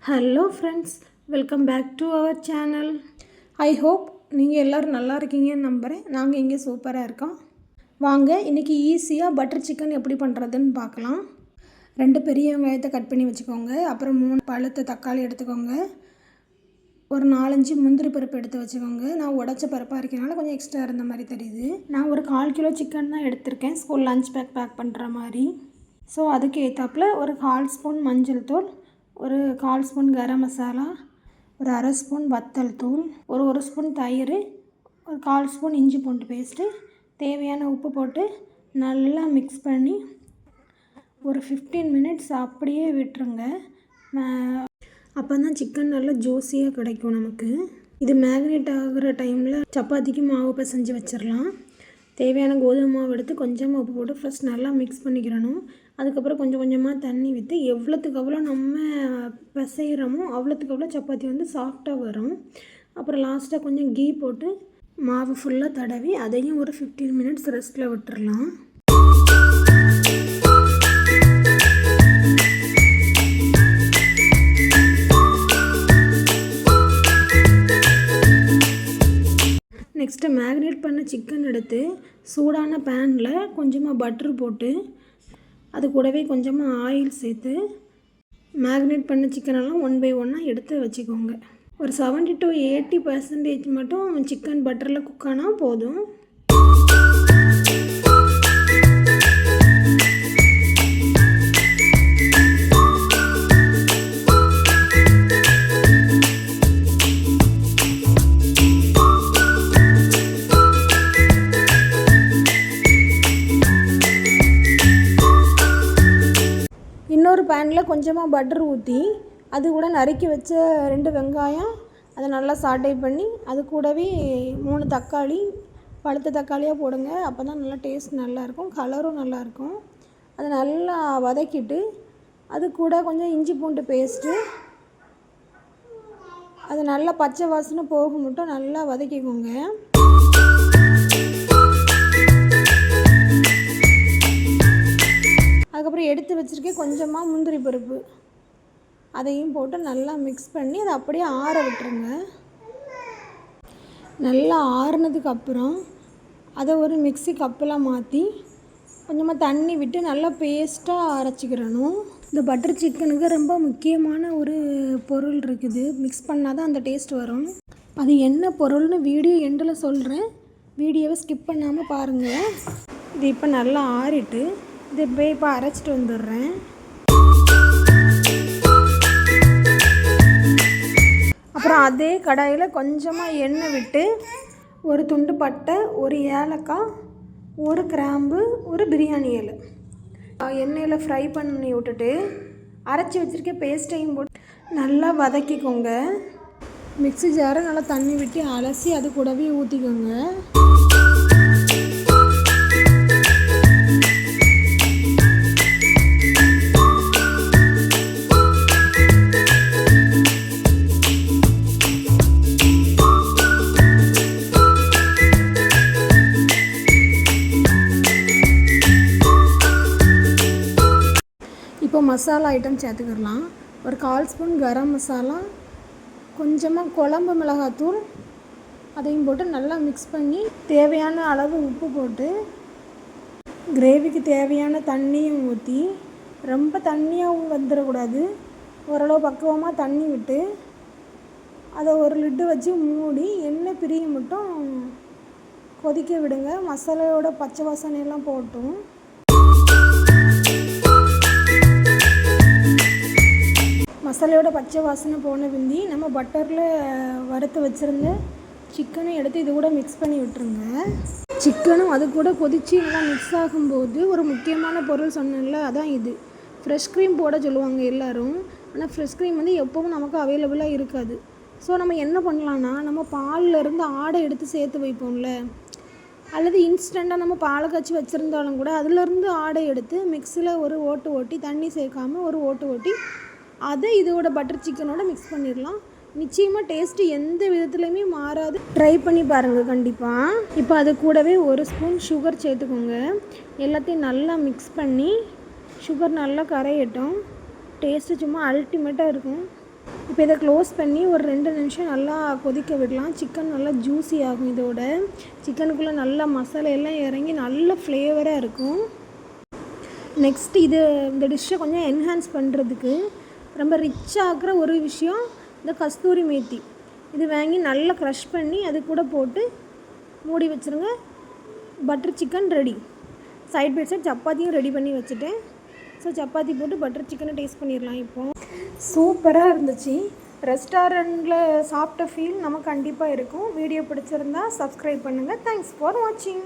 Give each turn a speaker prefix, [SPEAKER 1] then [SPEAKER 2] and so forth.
[SPEAKER 1] Hello friends, welcome back to our channel. I hope நீங்கள் எல்லோரும் நல்லா இருக்கீங்கன்னு நம்புகிறேன். நாங்கள் இங்கே சூப்பராக இருக்கோம். வாங்க இன்றைக்கி ஈஸியாக பட்டர் சிக்கன் எப்படி பண்ணுறதுன்னு பார்க்கலாம். 2 பெரிய வெங்காயத்தை கட் பண்ணி வச்சுக்கோங்க. அப்புறம் 3 பழுத்த தக்காளி எடுத்துக்கோங்க. ஒரு 4-5 முந்திரி பருப்பு எடுத்து வச்சுக்கோங்க. நான் உடச்ச பருப்பாக இருக்கனால கொஞ்சம் எக்ஸ்ட்ரா இருந்த மாதிரி தெரியுது. நான் ஒரு 1/4 கிலோ சிக்கன் தான் எடுத்திருக்கேன், ஸ்கூல் லஞ்ச் பேக் பண்ணுற மாதிரி. ஸோ அதுக்கு ஏற்றாப்புல ஒரு 1/4 ஸ்பூன் மஞ்சள் தூள், ஒரு 1/4 ஸ்பூன் கரம் மசாலா, ஒரு 1/2 ஸ்பூன் வத்தல் தூள், ஒரு ஸ்பூன் தயிர், ஒரு 1/4 ஸ்பூன் இஞ்சி பூண்டு பேஸ்ட்டு, தேவையான உப்பு போட்டு நல்லா மிக்ஸ் பண்ணி ஒரு 15 மினிட்ஸ் அப்படியே விட்டுருங்க. அப்போ தான் சிக்கன் நல்லா ஜூஸியாக கிடைக்கும் நமக்கு. இது மேக்னேட் ஆகிற டைமில் சப்பாத்திக்கு மாவு பிசைஞ்சு வச்சிடலாம். தேவையான கோதுமை மாவு எடுத்து கொஞ்சமாக உப்பு போட்டு ஃபஸ்ட் நல்லா மிக்ஸ் பண்ணிக்கிறணும். அதுக்கப்புறம் கொஞ்சம் கொஞ்சமாக தண்ணி விட்டு எவ்வளோத்துக்கு எவ்வளோ நம்ம பிசைகிறோமோ அவ்வளோத்துக்கு எவ்வளோ சப்பாத்தி வந்து சாஃப்டாக வரும். அப்புறம் லாஸ்ட்டாக கொஞ்சம் கீ போட்டு மாவு ஃபுல்லாக தடவி அதையும் ஒரு 15 மினிட்ஸ் ரெஸ்ட்டில் விட்டுறலாம். நெக்ஸ்ட்டு மேக்னேட் பண்ண சிக்கன் எடுத்து சூடான பேனில் கொஞ்சமாக பட்ரு போட்டு அது கூடவே கொஞ்சமாக ஆயில் சேர்த்து மேக்னேட் பண்ண சிக்கனெல்லாம் 1 by 1 எடுத்து வச்சுக்கோங்க. ஒரு 70 to 80% மட்டும் சிக்கன் பட்டரில் குக் ஆனால் போதும். இன்னொரு பேனில் கொஞ்சமாக பட்டர் ஊற்றி அது கூட நறுக்கி வச்ச 2 வெங்காயம் அதை நல்லா சாட்டை பண்ணி அது கூடவே 3 தக்காளி, பழுத்த தக்காளியாக போடுங்க. அப்போ தான் நல்லா டேஸ்ட் நல்லாயிருக்கும், கலரும் நல்லாயிருக்கும். அதை நல்லா வதக்கிட்டு அது கூட கொஞ்சம் இஞ்சி பூண்டு பேஸ்ட்டு, அது நல்லா பச்சை வாசனை போக மட்டும் நல்லா வதக்கிக்கோங்க. அதுக்கப்புறம் எடுத்து வச்சுருக்கேன் கொஞ்சமாக முந்திரி பருப்பு, அதையும் போட்டு நல்லா மிக்ஸ் பண்ணி அதை அப்படியே ஆற விட்டுருங்க. நல்லா ஆறுனதுக்கப்புறம் அதை ஒரு மிக்ஸி கப்பில் மாற்றி கொஞ்சமாக தண்ணி விட்டு நல்லா பேஸ்ட்டாக அரைச்சிக்கிறணும். இந்த பட்டர் சிக்கனுக்கு ரொம்ப முக்கியமான ஒரு பொருள் இருக்குது, மிக்ஸ் பண்ணால் தான் அந்த டேஸ்ட் வரும். அது என்ன பொருள்னு வீடியோ எண்டில் சொல்கிறேன், வீடியோவை ஸ்கிப் பண்ணாமல் பாருங்கள். இது இப்போ நல்லா ஆறிட்டு இது இப்போ அரைச்சிட்டு வந்துடுறேன். அப்புறம் அதே கடாயில் கொஞ்சமாக எண்ணெய் விட்டு ஒரு துண்டு பட்டை, ஒரு ஏலக்காய், ஒரு கிராம்பு, ஒரு பிரியாணி இலை எண்ணெயில் ஃப்ரை பண்ணி விட்டுட்டு அரைச்சி வச்சுருக்க பேஸ்ட்டையும் போட்டு நல்லா வதக்கிக்கோங்க. மிக்ஸி ஜாரை நல்லா தண்ணி விட்டு அலசி அது கூடவே ஊற்றிக்கோங்க. இப்போ மசாலா ஐட்டம் சேர்த்துக்கிடலாம். ஒரு 1/4 ஸ்பூன் கரம் மசாலா, கொஞ்சமாக குழம்பு மிளகாத்தூள், அதையும் போட்டு நல்லா மிக்ஸ் பண்ணி தேவையான அளவு உப்பு போட்டு கிரேவிக்கு தேவையான தண்ணியும் ஊற்றி, ரொம்ப தண்ணியாகவும் வந்துடக்கூடாது, ஓரளவு பக்குவமாக தண்ணி விட்டு அதை ஒரு லிட்டு வச்சு மூடி எண்ணெய் பிரிய மட்டும் கொதிக்க விடுங்க. மசாலாவோட பச்சை வாசனையெல்லாம் போட்டும். மசாலையோட பச்சை வாசனை போன பிந்தி நம்ம பட்டரில் வறுத்து வச்சுருந்த சிக்கனை எடுத்து இது கூட மிக்ஸ் பண்ணி விட்டுருங்க. சிக்கனும் அது கூட கொதித்து நல்லா மிக்ஸ் ஆகும்போது ஒரு முக்கியமான பொருள் சொன்னேன்ல, அதான் இது. ஃப்ரெஷ் க்ரீம் போட சொல்லுவாங்க எல்லோரும், ஆனால் ஃப்ரெஷ் க்ரீம் வந்து எப்போவும் நமக்கு அவைலபிளாக இருக்காது. ஸோ நம்ம என்ன பண்ணலான்னா, நம்ம பாலில் இருந்து ஆடை எடுத்து சேர்த்து வைப்போம்ல, அல்லது இன்ஸ்டண்ட்டாக நம்ம பாலை காய்ச்சி வச்சுருந்தாலும் கூட அதிலேருந்து ஆடை எடுத்து மிக்ஸியில் ஒரு ஓட்டு ஓட்டி, தண்ணி சேர்க்காமல் ஒரு ஓட்டு ஓட்டி அதை இதோட பட்டர் சிக்கனோட மிக்ஸ் பண்ணிடலாம். நிச்சயமாக டேஸ்ட்டு எந்த விதத்துலையுமே மாறாது, ட்ரை பண்ணி பாருங்கள் கண்டிப்பாக. இப்போ அது கூடவே 1 ஸ்பூன் சுகர் சேர்த்துக்கோங்க. எல்லாத்தையும் நல்லா மிக்ஸ் பண்ணி சுகர் நல்லா கரையட்டும். டேஸ்ட்டு சும்மா அல்டிமேட்டாக இருக்கும். இப்போ இதை க்ளோஸ் பண்ணி ஒரு 2 நிமிஷம் நல்லா கொதிக்க விடலாம். சிக்கன் நல்லா ஜூஸி ஆகும். இதோட சிக்கனுக்குள்ளே நல்லா மசாலா எல்லாம் இறங்கி நல்ல ஃப்ளேவராக இருக்கும். நெக்ஸ்ட்டு இந்த டிஷ்ஷை கொஞ்சம் என்ஹான்ஸ் பண்ணுறதுக்கு ரொம்ப ரிச் ஆகிற ஒரு விஷயம் இந்த கஸ்தூரி மேத்தி. இது வாங்கி நல்லா க்ரஷ் பண்ணி அது கூட போட்டு மூடி வச்சுருங்க. Butter chicken ready. Side by side சப்பாத்தியும் ரெடி பண்ணி வச்சுட்டேன். ஸோ சப்பாத்தி போட்டு பட்டர் சிக்கனை டேஸ்ட் பண்ணிடலாம். இப்போது சூப்பராக இருந்துச்சு. ரெஸ்டாரண்ட்டில் சாப்பிட்ட ஃபீல் நமக்கு கண்டிப்பாக இருக்கும். வீடியோ பிடிச்சிருந்தா சப்ஸ்கிரைப் பண்ணுங்கள். தேங்க்ஸ் ஃபார் வாட்சிங்.